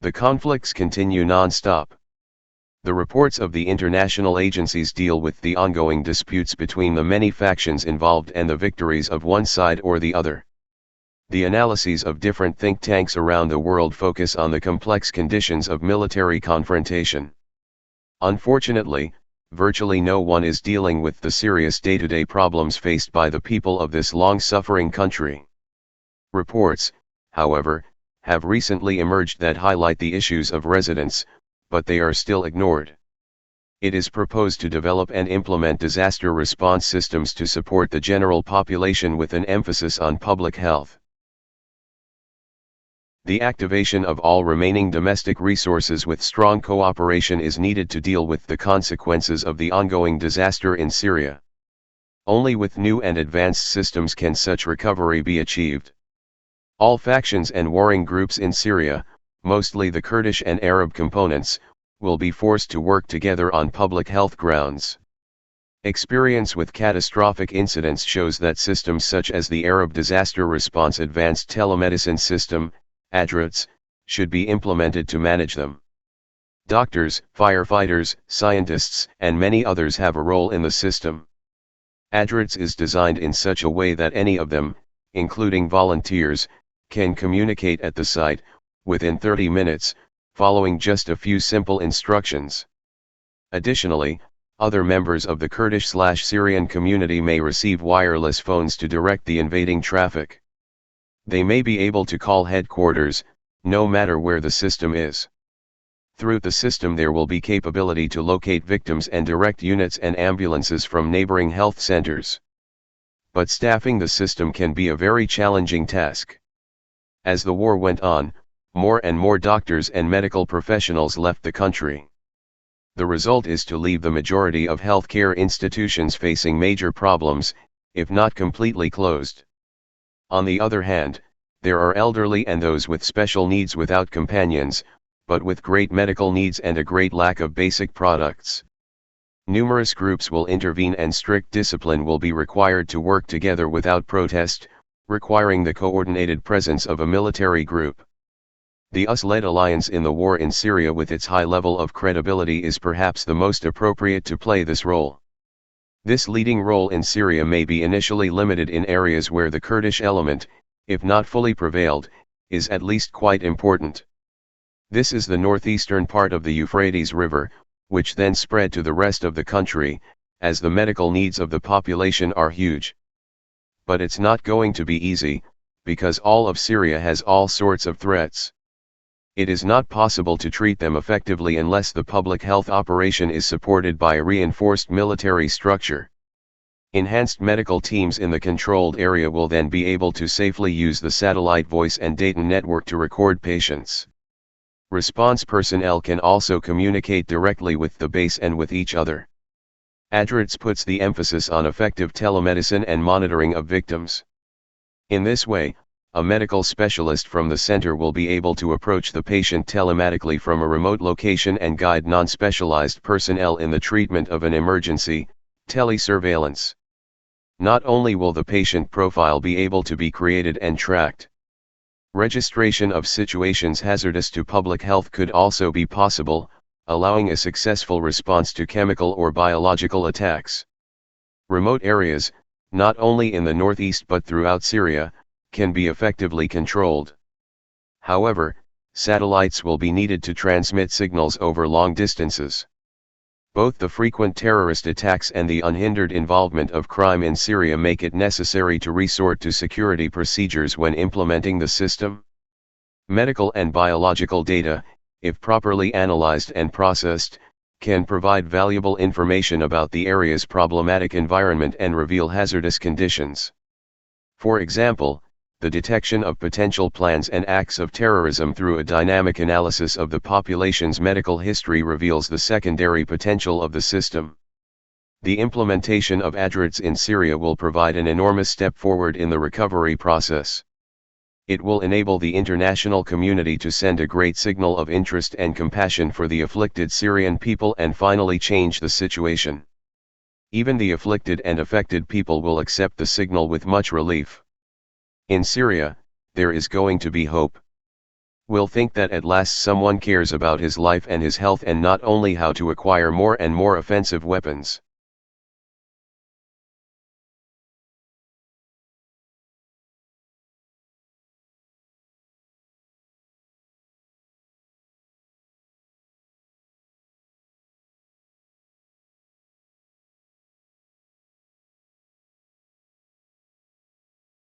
The conflicts continue non-stop. The reports of the international agencies deal with the ongoing disputes between the many factions involved and the victories of one side or the other. The analyses of different think tanks around the world focus on the complex conditions of military confrontation. Unfortunately, virtually no one is dealing with the serious day-to-day problems faced by the people of this long-suffering country. Reports, however, have recently emerged that highlight the issues of residents, but they are still ignored. It is proposed to develop and implement disaster response systems to support the general population with an emphasis on public health. The activation of all remaining domestic resources with strong cooperation is needed to deal with the consequences of the ongoing disaster in Syria. Only with new and advanced systems can such recovery be achieved. All factions and warring groups in Syria, mostly the Kurdish and Arab components, will be forced to work together on public health grounds. Experience with catastrophic incidents shows that systems such as the Arab Disaster Response Advanced Telemedicine System, ADRATS, should be implemented to manage them. Doctors, firefighters, scientists, and many others have a role in the system. ADRATS is designed in such a way that any of them, including volunteers, can communicate at the site, within 30 minutes, following just a few simple instructions. Additionally, other members of the Kurdish/Syrian community may receive wireless phones to direct the invading traffic. They may be able to call headquarters, no matter where the system is. Through the system there will be capability to locate victims and direct units and ambulances from neighboring health centers. But staffing the system can be a very challenging task. As the war went on, more and more doctors and medical professionals left the country. The result is to leave the majority of healthcare institutions facing major problems, if not completely closed. On the other hand, there are elderly and those with special needs without companions, but with great medical needs and a great lack of basic products. Numerous groups will intervene and strict discipline will be required to work together without protest, requiring the coordinated presence of a military group. The US-led alliance in the war in Syria with its high level of credibility is perhaps the most appropriate to play this role. This leading role in Syria may be initially limited in areas where the Kurdish element, if not fully prevailed, is at least quite important. This is the northeastern part of the Euphrates River, which then spread to the rest of the country, as the medical needs of the population are huge. But it's not going to be easy, because all of Syria has all sorts of threats. It is not possible to treat them effectively unless the public health operation is supported by a reinforced military structure. Enhanced medical teams in the controlled area will then be able to safely use the satellite voice and data network to record patients. Response personnel can also communicate directly with the base and with each other. ADRATS puts the emphasis on effective telemedicine and monitoring of victims. In this way, a medical specialist from the center will be able to approach the patient telematically from a remote location and guide non-specialized personnel in the treatment of an emergency, telesurveillance. Not only will the patient profile be able to be created and tracked, registration of situations hazardous to public health could also be possible, allowing a successful response to chemical or biological attacks. Remote areas, not only in the northeast but throughout Syria, can be effectively controlled. However, satellites will be needed to transmit signals over long distances. Both the frequent terrorist attacks and the unhindered involvement of crime in Syria make it necessary to resort to security procedures when implementing the system. Medical and biological data, if properly analyzed and processed, can provide valuable information about the area's problematic environment and reveal hazardous conditions. For example, the detection of potential plans and acts of terrorism through a dynamic analysis of the population's medical history reveals the secondary potential of the system. The implementation of ADRATS in Syria will provide an enormous step forward in the recovery process. It will enable the international community to send a great signal of interest and compassion for the afflicted Syrian people and finally change the situation. Even the afflicted and affected people will accept the signal with much relief. In Syria, there is going to be hope. will think that at last someone cares about his life and his health and not only how to acquire more and more offensive weapons.